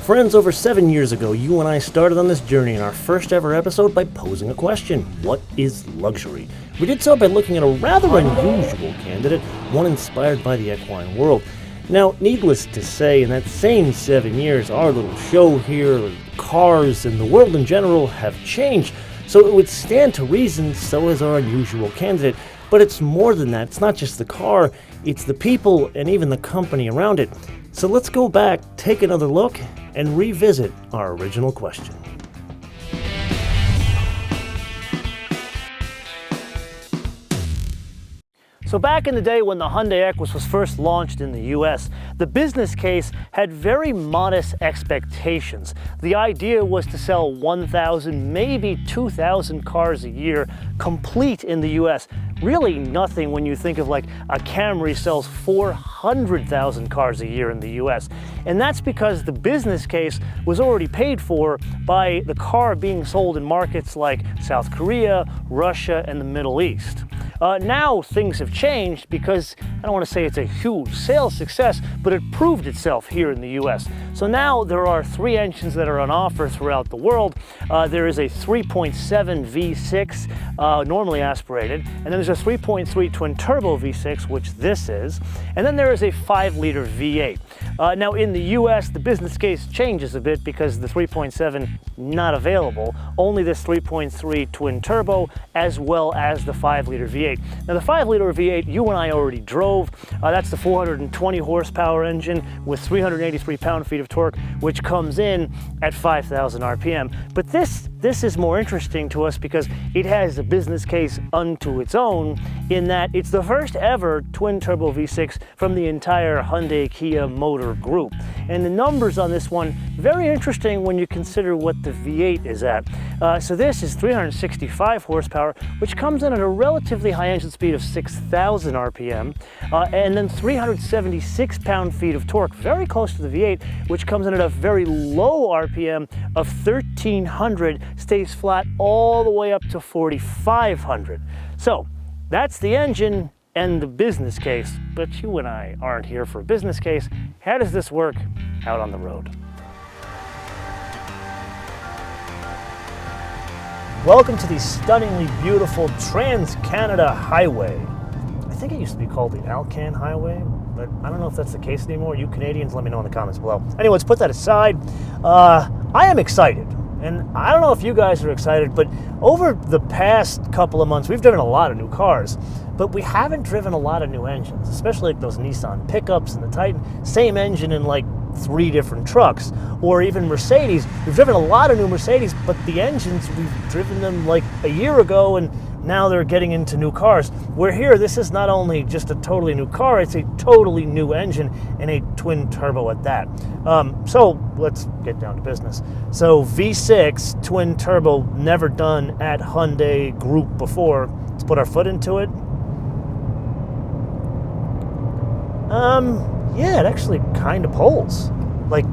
Friends, over 7 years ago, you and I started on this journey in our first ever episode by posing a question. What is luxury? We did so by looking at a rather unusual candidate, one inspired by the equine world. Now, needless to say, in that same 7 years, our little show here, cars, and the world in general have changed. So it would stand to reason, so is our unusual candidate. But it's more than that. It's not just the car, it's the people and even the company around it. So let's go back, take another look, and revisit our original question. So back in the day when the Hyundai Equus was first launched in the US, the business case had very modest expectations. The idea was to sell 1,000, maybe 2,000 cars a year, complete in the US. Really nothing when you think of like a Camry sells 400,000 cars a year in the US. And that's because the business case was already paid for by the car being sold in markets like South Korea, Russia, and the Middle East. Now things have changed because I don't want to say it's a huge sales success, but it proved itself here in the US. So now there are 3 engines that are on offer throughout the world. There is a 3.7 V6, normally aspirated, and then there's a 3.3 twin turbo V6, which this is, and then there is a 5-liter V8. Now in the US, the business case changes a bit because the 3.7 not available, only this 3.3 twin turbo as well as the 5-liter V8. Now the 5-liter V8 you and I already drove. That's the 420 horsepower engine with 383 pound-feet of torque, which comes in at 5,000 RPM. But this is more interesting to us because it has a business case unto its own in that it's the first ever twin turbo V6 from the entire Hyundai Kia motor group. And the numbers on this one, very interesting when you consider what the V8 is at. So this is 365 horsepower, which comes in at a relatively high engine speed of 6,000 RPM, and then 376 pound-feet of torque, very close to the V8, which comes in at a very low RPM of 1,300, stays flat all the way up to 4,500. So that's the engine and the business case, but you and I aren't here for a business case. How does this work out on the road? Welcome to the stunningly beautiful Trans-Canada Highway. I think it used to be called the Alcan Highway, but I don't know if that's the case anymore. You Canadians, let me know in the comments below. Anyway, let's put that aside. I am excited, and I don't know if you guys are excited, but over the past couple of months, we've driven a lot of new cars, but we haven't driven a lot of new engines, especially like those Nissan pickups and the Titan. Same engine in like 3 different trucks, or even Mercedes. We've driven a lot of new Mercedes, but the engines, we've driven them like a year ago, and now they're getting into new cars. Where here, this is not only just a totally new car, it's a totally new engine and a twin turbo at that. So let's get down to business. So V6 twin turbo, never done at Hyundai Group before. Let's put our foot into it. Yeah, it actually kind of pulls. Like,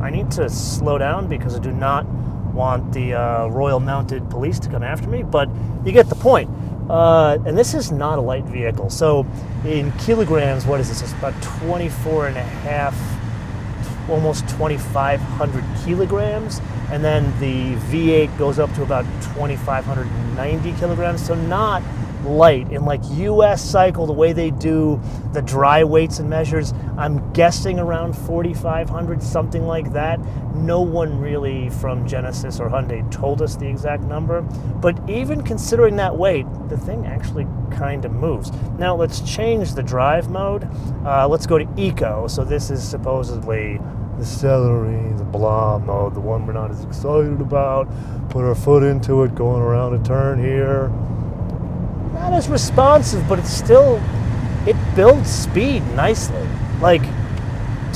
I need to slow down because I do not want the Royal Mounted Police to come after me, but you get the point. And this is not a light vehicle. So in kilograms, what is this? It's about 24 and a half, almost 2,500 kilograms. And then the V8 goes up to about 2,590 kilograms. So not light. In like US cycle, the way they do the dry weights and measures, I'm guessing around 4,500, something like that. No one really from Genesis or Hyundai told us the exact number, but even considering that weight, the thing actually kind of moves. Now let's change the drive mode. Let's go to Eco. So this is supposedly the celery, the blah mode, the one we're not as excited about. Put our foot into it, going around a turn here. Not as responsive, but it builds speed nicely. Like,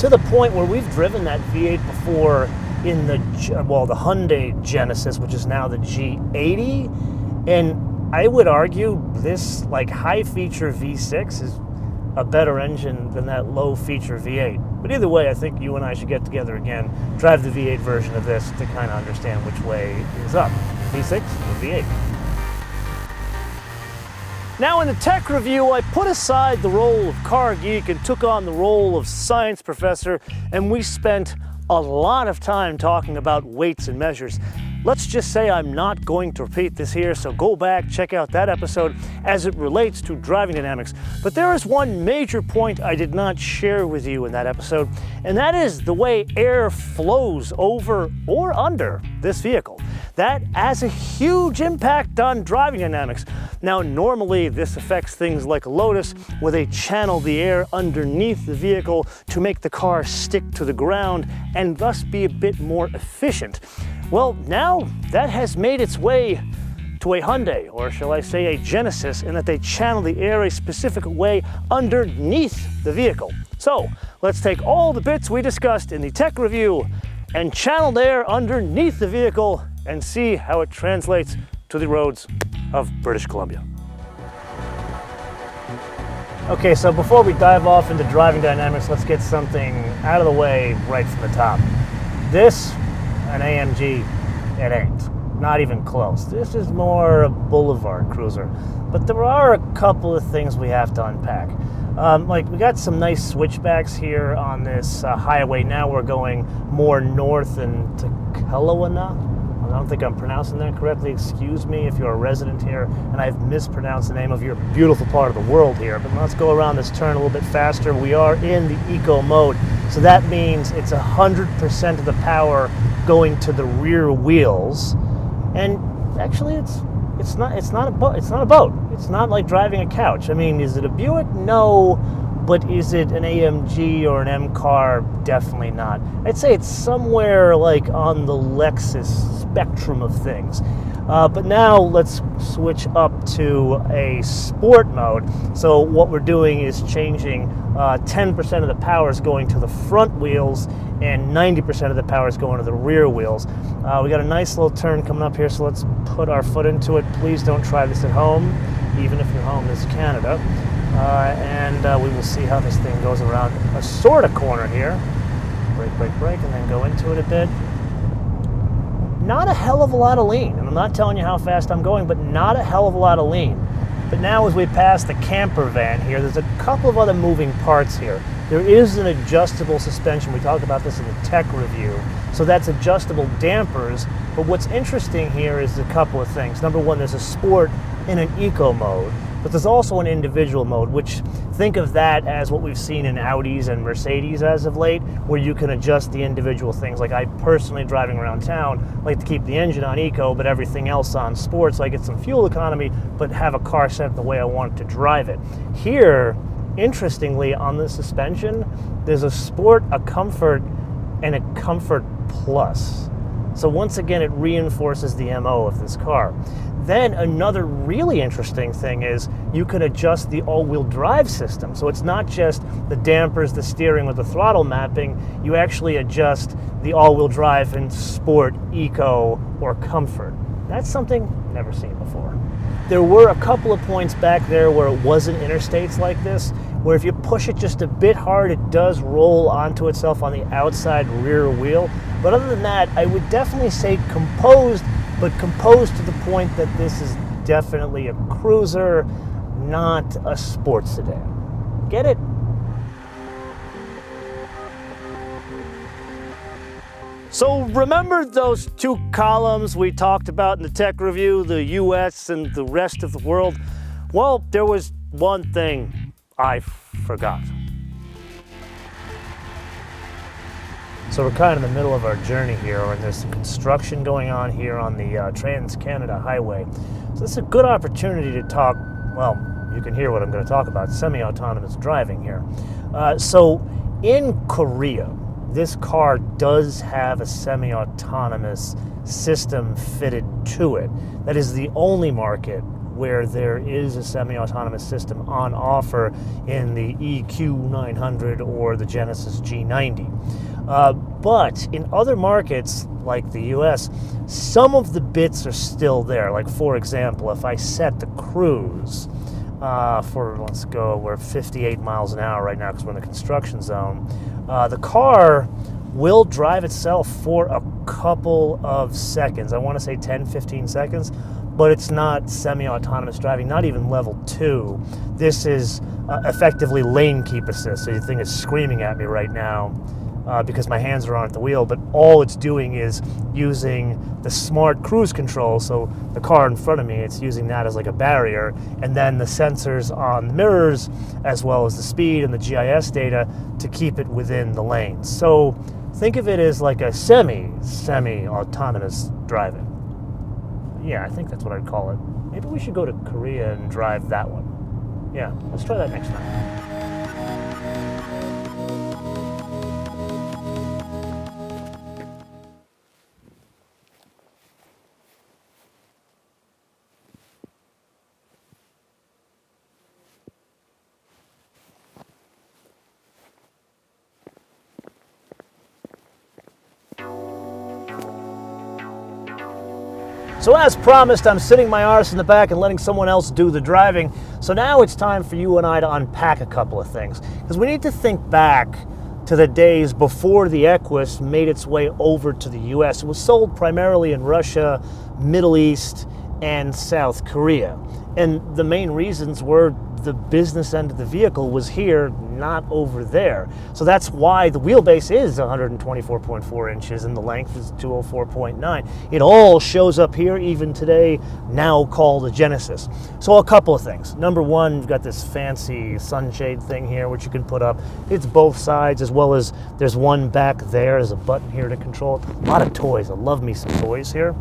to the point where we've driven that V8 before in the Hyundai Genesis, which is now the G90, and I would argue this like high-feature V6 is a better engine than that low-feature V8. But either way, I think you and I should get together again, drive the V8 version of this to kind of understand which way is up, V6 or V8. Now in the tech review, I put aside the role of car geek and took on the role of science professor, and we spent a lot of time talking about weights and measures. Let's just say I'm not going to repeat this here, so go back, check out that episode as it relates to driving dynamics. But there is one major point I did not share with you in that episode, and that is the way air flows over or under this vehicle. That has a huge impact on driving dynamics. Now, normally this affects things like a Lotus, where they channel the air underneath the vehicle to make the car stick to the ground and thus be a bit more efficient. Well, now that has made its way to a Hyundai, or shall I say a Genesis, in that they channel the air a specific way underneath the vehicle. So let's take all the bits we discussed in the tech review and channel the air underneath the vehicle and see how it translates to the roads of British Columbia. Okay, so before we dive off into driving dynamics, let's get something out of the way right from the top. This, an AMG, it ain't. Not even close. This is more a boulevard cruiser. But there are a couple of things we have to unpack. Like, we got some nice switchbacks here on this highway. Now we're going more north into Kelowna. I don't think I'm pronouncing that correctly. Excuse me if you're a resident here and I've mispronounced the name of your beautiful part of the world here. But let's go around this turn a little bit faster. We are in the eco mode, so that means it's 100% of the power going to the rear wheels. And actually, it's not a boat. It's not like driving a couch. I mean, is it a Buick? No. But is it an AMG or an M car? Definitely not. I'd say it's somewhere like on the Lexus spectrum of things. But now let's switch up to a sport mode. So what we're doing is changing 10% of the power is going to the front wheels and 90% of the power is going to the rear wheels. We got a nice little turn coming up here, so let's put our foot into it. Please don't try this at home, even if your home is Canada. And we will see how this thing goes around a sort of corner here. Brake, and then go into it a bit. Not a hell of a lot of lean, and I'm not telling you how fast I'm going, but not a hell of a lot of lean. But now as we pass the camper van here, there's a couple of other moving parts here. There is an adjustable suspension. We talked about this in the tech review. So that's adjustable dampers. But what's interesting here is a couple of things. Number one, there's a sport in an eco mode, but there's also an individual mode, which think of that as what we've seen in Audis and Mercedes as of late, where you can adjust the individual things. Like I personally, driving around town, like to keep the engine on eco, but everything else on sports, so I get some fuel economy, but have a car set the way I want to drive it. Here, interestingly, on the suspension, there's a sport, a comfort, and a comfort plus. So once again, it reinforces the MO of this car. Then another really interesting thing is you can adjust the all-wheel drive system. So it's not just the dampers, the steering, or the throttle mapping. You actually adjust the all-wheel drive in sport, eco, or comfort. That's something never seen before. There were a couple of points back there where it wasn't interstates like this, where if you push it just a bit hard, it does roll onto itself on the outside rear wheel. But other than that, I would definitely say composed, but composed to the point that this is definitely a cruiser, not a sports sedan. Get it? So remember those two columns we talked about in the tech review, the US and the rest of the world? Well, there was one thing I forgot. So we're kind of in the middle of our journey here, and there's some construction going on here on the Trans-Canada Highway. So this is a good opportunity to talk, well, you can hear what I'm going to talk about, semi-autonomous driving here. So in Korea, this car does have a semi-autonomous system fitted to it. That is the only market where there is a semi-autonomous system on offer in the EQ900 or the Genesis G90. But in other markets, like the US, some of the bits are still there. Like, for example, if I set the cruise let's go, we're 58 miles an hour right now because we're in the construction zone, the car will drive itself for a couple of seconds. I want to say 10, 15 seconds, but it's not semi-autonomous driving, not even level 2. This is effectively lane keep assist, so the thing is screaming at me right now. because my hands are on at the wheel, but all it's doing is using the smart cruise control. So the car in front of me, it's using that as like a barrier, and then the sensors on the mirrors, as well as the speed and the GIS data to keep it within the lanes. So think of it as like a semi-autonomous driving. Yeah, I think that's what I'd call it. Maybe we should go to Korea and drive that one. Yeah, let's try that next time. So as promised, I'm sitting my arse in the back and letting someone else do the driving. So now it's time for you and I to unpack a couple of things, because we need to think back to the days before the Equus made its way over to the US. It was sold primarily in Russia, Middle East, and South Korea. And the main reasons were the business end of the vehicle was here, not over there. So that's why the wheelbase is 124.4 inches and the length is 204.9. It all shows up here even today, now called a Genesis. So a couple of things. Number one, you've got this fancy sunshade thing here, which you can put up. It's both sides, as well as there's one back there. There's a button here to control it. A lot of toys. I love me some toys here.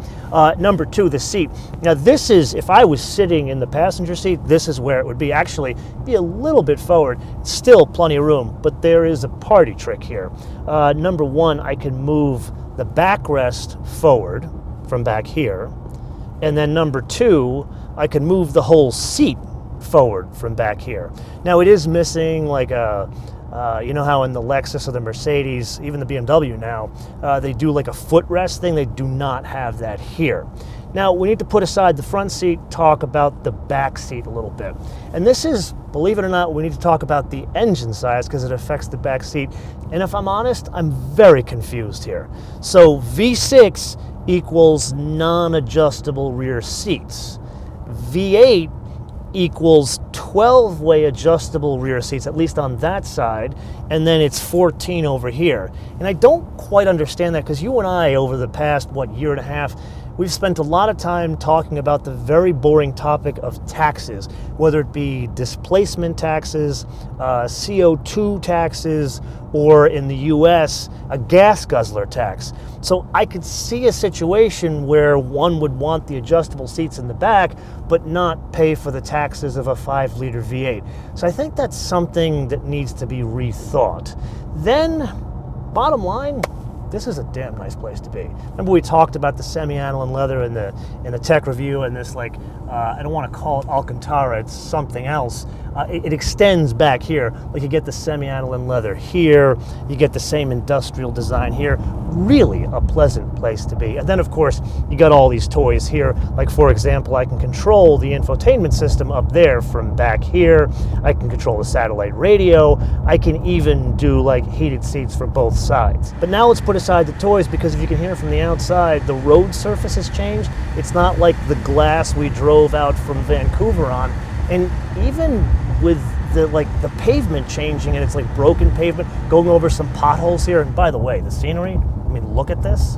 Number two, the seat. Now this is, if I was sitting in the passenger seat, this is where it would be. Actually, be a little bit forward. Still plenty of room, but there is a party trick here. Number one, I can move the backrest forward from back here. And then number two, I can move the whole seat forward from back here. Now it is missing like a, you know how in the Lexus or the Mercedes, even the BMW now, they do like a footrest thing. They do not have that here. Now, we need to put aside the front seat, talk about the back seat a little bit. And this is, believe it or not, we need to talk about the engine size because it affects the back seat. And if I'm honest, I'm very confused here. So V6 equals non-adjustable rear seats. V8 equals 12-way adjustable rear seats, at least on that side, and then it's 14 over here. And I don't quite understand that because you and I, over the past, year and a half, we've spent a lot of time talking about the very boring topic of taxes, whether it be displacement taxes, CO2 taxes, or in the US, a gas guzzler tax. So I could see a situation where one would want the adjustable seats in the back, but not pay for the taxes of a 5-liter V8. So I think that's something that needs to be rethought. Then, bottom line, this is a damn nice place to be. Remember we talked about the semi-aniline leather in the tech review, and this, like, I don't want to call it Alcantara, it's something else. It extends back here. Like, you get the semi-aniline leather here, you get the same industrial design here. Really a pleasant place to be. And then, of course, you got all these toys here. Like, for example, I can control the infotainment system up there from back here. I can control the satellite radio. I can even do, like, heated seats for both sides. But now let's put aside the toys, because if you can hear from the outside, the road surface has changed. It's not like the glass we drove out from Vancouver on. And even with the pavement changing, and it's like broken pavement, going over some potholes here. And by the way, the scenery, I mean, look at this.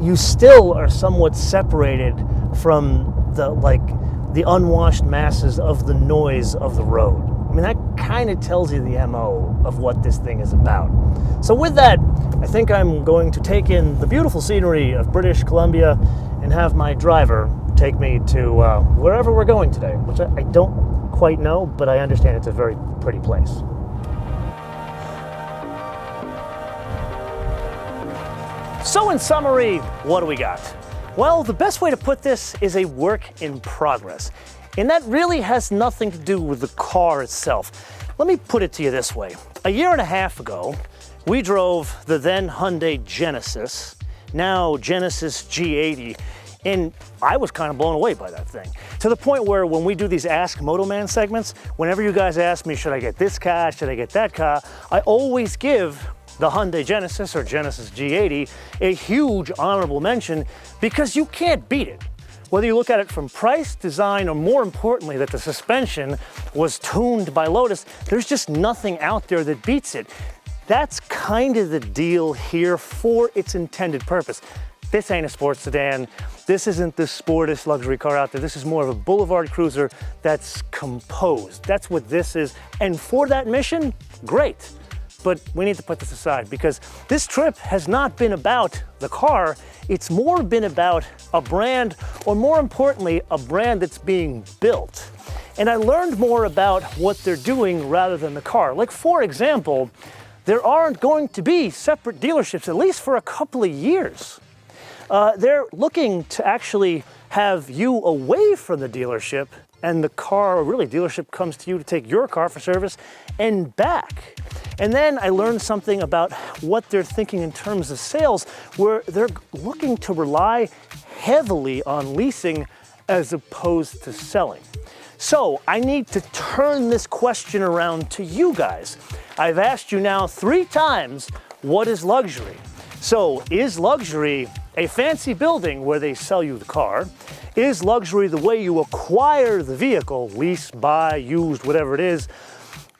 You still are somewhat separated from the unwashed masses of the noise of the road. I mean, that kind of tells you the MO of what this thing is about. So with that, I think I'm going to take in the beautiful scenery of British Columbia and have my driver take me to wherever we're going today, which I don't quite know, but I understand it's a very pretty place. So in summary, what do we got? Well, the best way to put this is a work in progress. And that really has nothing to do with the car itself. Let me put it to you this way. A year and a half ago, we drove the then Hyundai Genesis, now Genesis G90, and I was kind of blown away by that thing. To the point where when we do these Ask MotoMan segments, whenever you guys ask me, should I get this car, should I get that car, I always give the Hyundai Genesis or Genesis G90 a huge honorable mention, because you can't beat it. Whether you look at it from price, design, or more importantly, that the suspension was tuned by Lotus, there's just nothing out there that beats it. that's kind of the deal here for its intended purpose. This ain't a sports sedan. This isn't the sportest luxury car out there. This is more of a boulevard cruiser that's composed. That's what this is. And for that mission, great. But we need to put this aside because this trip has not been about the car. It's more been about a brand, or more importantly, a brand that's being built. And I learned more about what they're doing rather than the car. Like, for example, there aren't going to be separate dealerships, at least for a couple of years. They're looking to actually have you away from the dealership, and the car, or really dealership, comes to you to take your car for service and back. And then I learned something about what they're thinking in terms of sales, where they're looking to rely heavily on leasing as opposed to selling. So I need to turn this question around to you guys. I've asked you now 3 times, what is luxury? So is luxury a fancy building where they sell you the car? Is luxury the way you acquire the vehicle, lease, buy, used, whatever it is?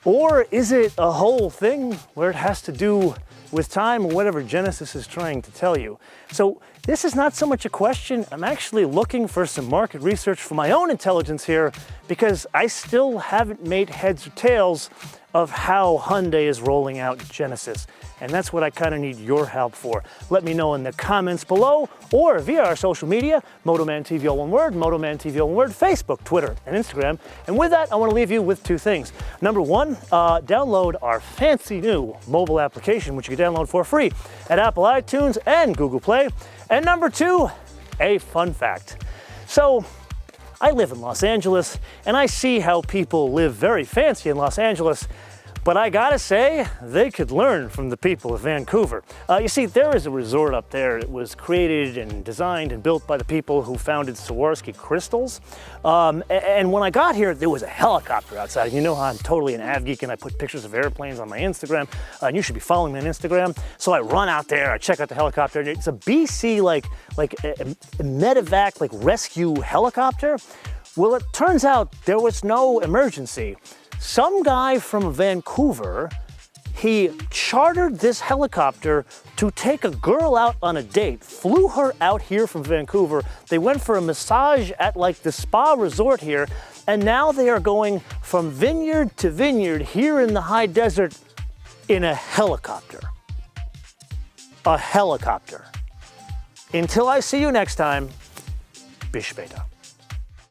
Or is it a whole thing where it has to do with time, or whatever Genesis is trying to tell you? So this is not so much a question. I'm actually looking for some market research for my own intelligence here, because I still haven't made heads or tails of how Hyundai is rolling out Genesis. And that's what I kind of need your help for. Let me know in the comments below, or via our social media, MotoManTV all one word, MotoManTV all one word, Facebook, Twitter, and Instagram. And with that, I want to leave you with 2 things. Number 1, download our fancy new mobile application, which you can download for free at Apple iTunes and Google Play. And number 2, a fun fact. So, I live in Los Angeles, and I see how people live very fancy in Los Angeles, but I gotta say, they could learn from the people of Vancouver. You see, there is a resort up there. It was created and designed and built by the people who founded Swarovski Crystals. And when I got here, there was a helicopter outside. And you know how I'm totally an av geek, and I put pictures of airplanes on my Instagram, and you should be following me on Instagram. So I run out there, I check out the helicopter, and it's a BC, like a medevac, like rescue helicopter. Well, it turns out there was no emergency. Some guy from Vancouver, he chartered this helicopter to take a girl out on a date, flew her out here from Vancouver. They went for a massage at like the spa resort here, and now they are going from vineyard to vineyard here in the high desert in a helicopter. A helicopter. Until I see you next time, bis später.